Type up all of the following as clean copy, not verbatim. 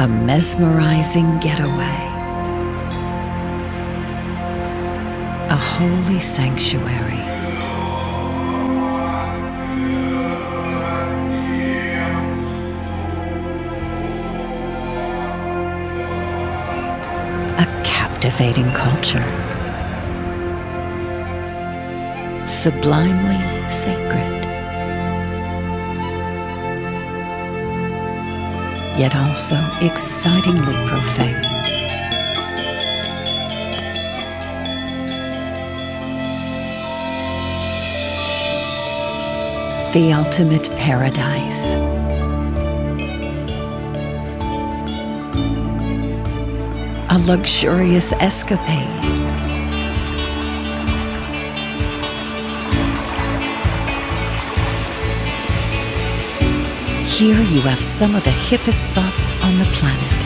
A mesmerizing getaway. A holy sanctuary. A captivating culture. Sublimely sacred. Yet also excitingly profane. The ultimate paradise. A luxurious escapade. Here you have some of the hippest spots on the planet.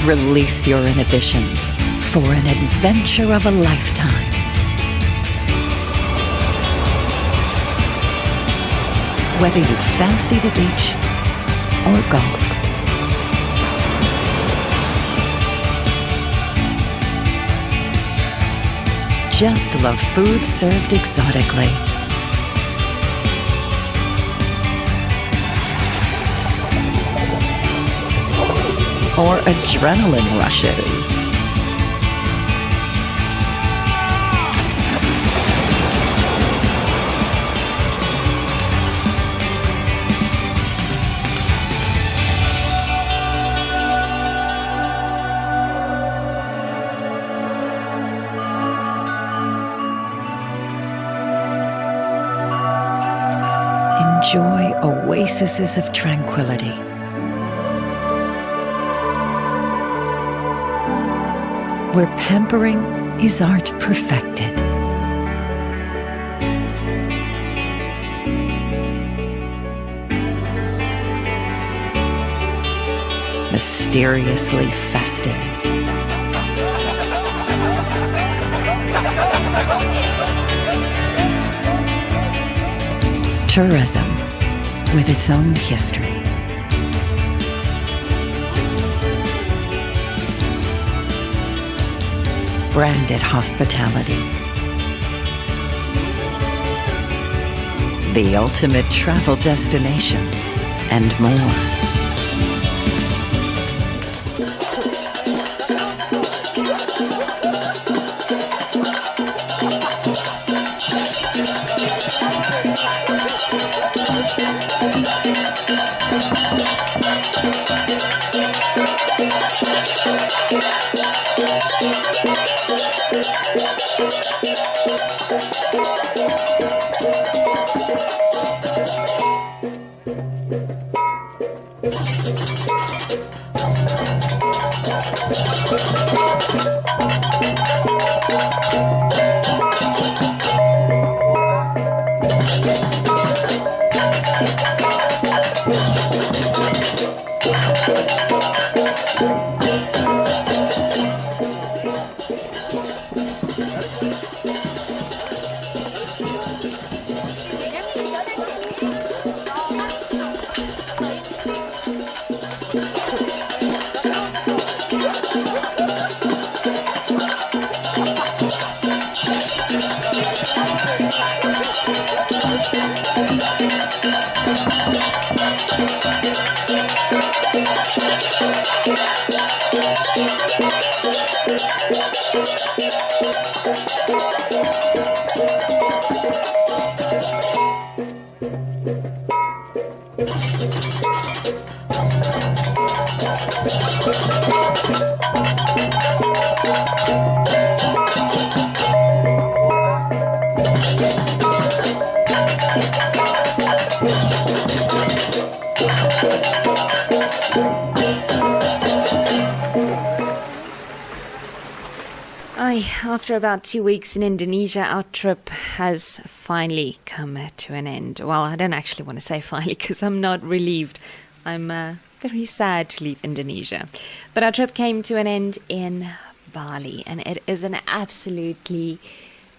Release your inhibitions for an adventure of a lifetime. Whether you fancy the beach or golf, just love food served exotically, or adrenaline rushes. Enjoy oases of tranquility. Where pampering is art perfected. Mysteriously festive. Tourism with its own history. Branded hospitality. The ultimate travel destination, and more. After about 2 weeks in Indonesia, our trip has finally come to an end. Well, I don't actually want to say finally because I'm not relieved. I'm very sad to leave Indonesia. But our trip came to an end in Bali, and it is an absolutely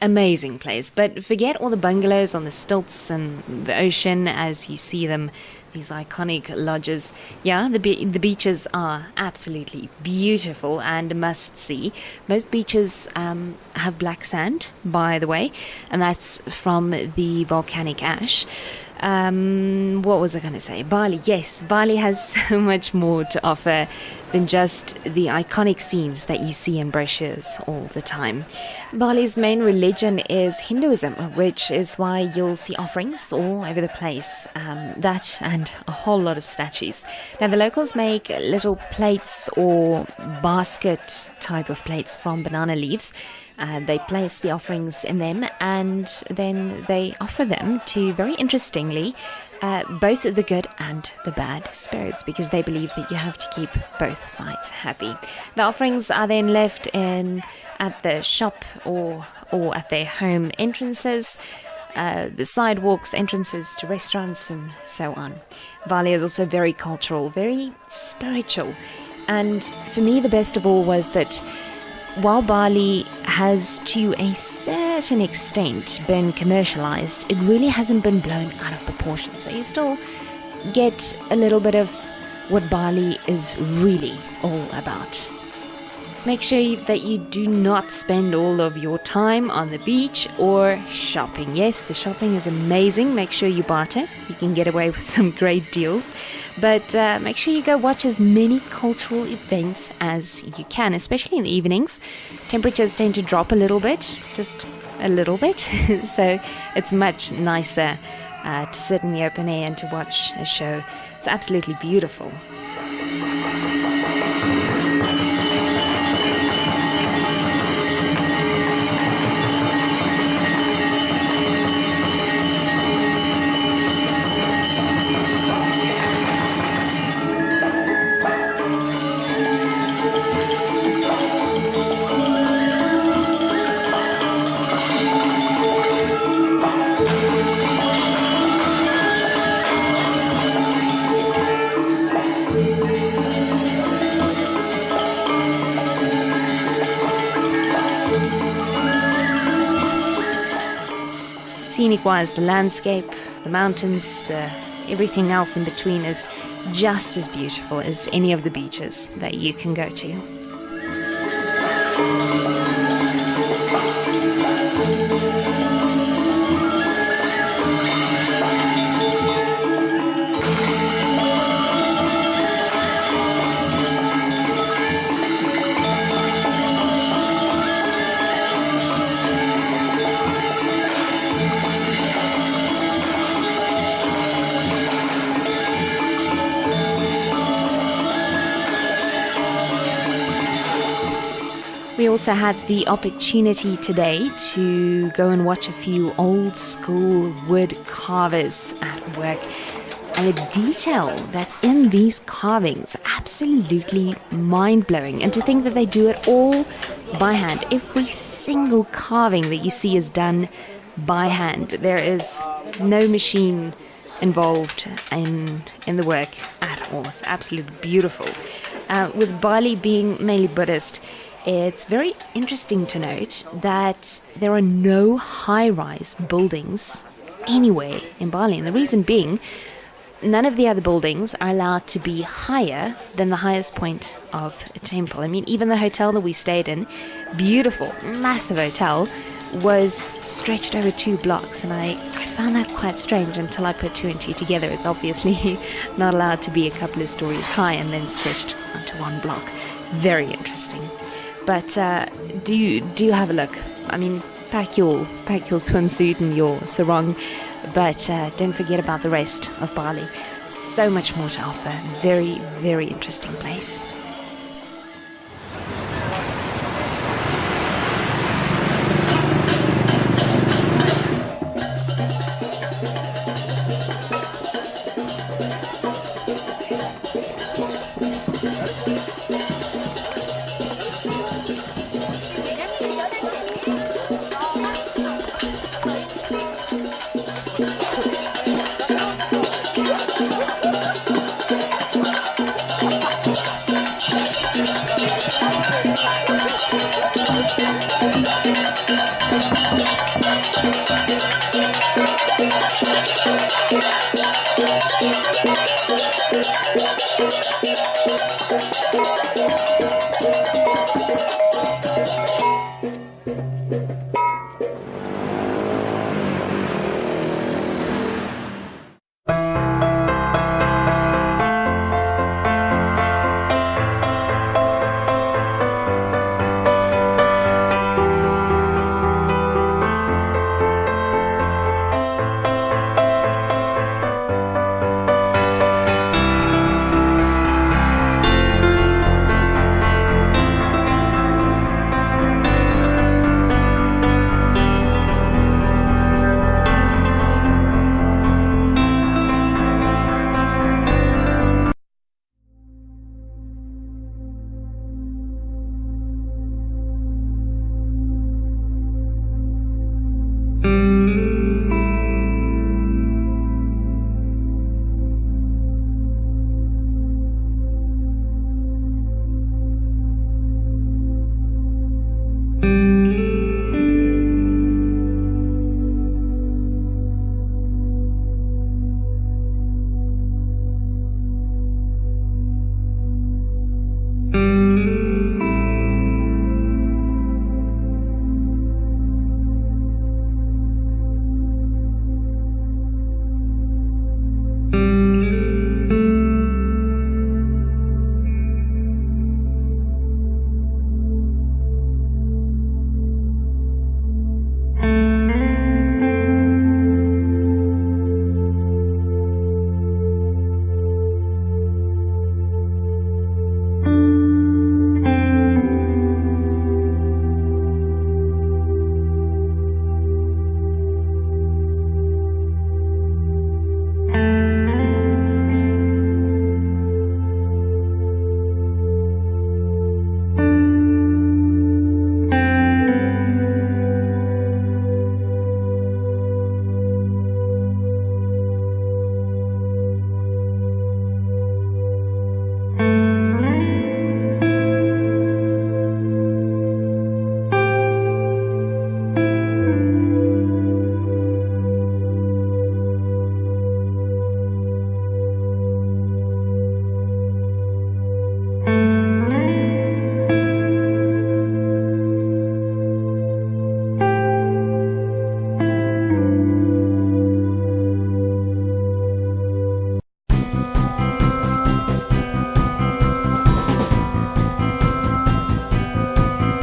amazing place. But forget all the bungalows on the stilts and the ocean as you see them, these iconic lodges. Yeah, the beaches are absolutely beautiful and must see. Most beaches have black sand, by the way, and that's from the volcanic ash. What was I going to say? Bali, yes, Bali has so much more to offer than just the iconic scenes that you see in brochures all the time. Bali's main religion is Hinduism, which is why you'll see offerings all over the place, that and a whole lot of statues. Now, the locals make little plates or basket type of plates from banana leaves. They place the offerings in them, and then they offer them to, very interestingly, both the good and the bad spirits, because they believe that you have to keep both sides happy. The offerings are then left at the shop or at their home entrances, the sidewalks, entrances to restaurants, and so on. Bali is also very cultural, very spiritual, and for me the best of all was that while Bali has to a certain extent been commercialized, it really hasn't been blown out of proportion. So you still get a little bit of what Bali is really all about. Make sure that you do not spend all of your time on the beach or shopping. Yes, the shopping is amazing. Make sure you barter. You can get away with some great deals. But make sure you go watch as many cultural events as you can, especially in the evenings. Temperatures tend to drop a little bit, just a little bit. So it's much nicer to sit in the open air and to watch a show. It's absolutely beautiful. Scenic-wise, the landscape, the mountains, everything else in between is just as beautiful as any of the beaches that you can go to. We also had the opportunity today to go and watch a few old school wood carvers at work. And the detail that's in these carvings, absolutely mind-blowing. And to think that they do it all by hand. Every single carving that you see is done by hand. There is no machine involved in the work at all. It's absolutely beautiful. With Bali being mainly Buddhist, it's very interesting to note that there are no high-rise buildings anywhere in Bali. And the reason being, none of the other buildings are allowed to be higher than the highest point of a temple. I mean, even the hotel that we stayed in, beautiful, massive hotel, was stretched over 2 blocks. And I found that quite strange until I put 2 and 2 together. It's obviously not allowed to be a couple of stories high and then stretched onto 1 block. Very interesting. But do have a look. I mean, pack your swimsuit and your sarong, but don't forget about the rest of Bali. So much more to offer. Very, very interesting place.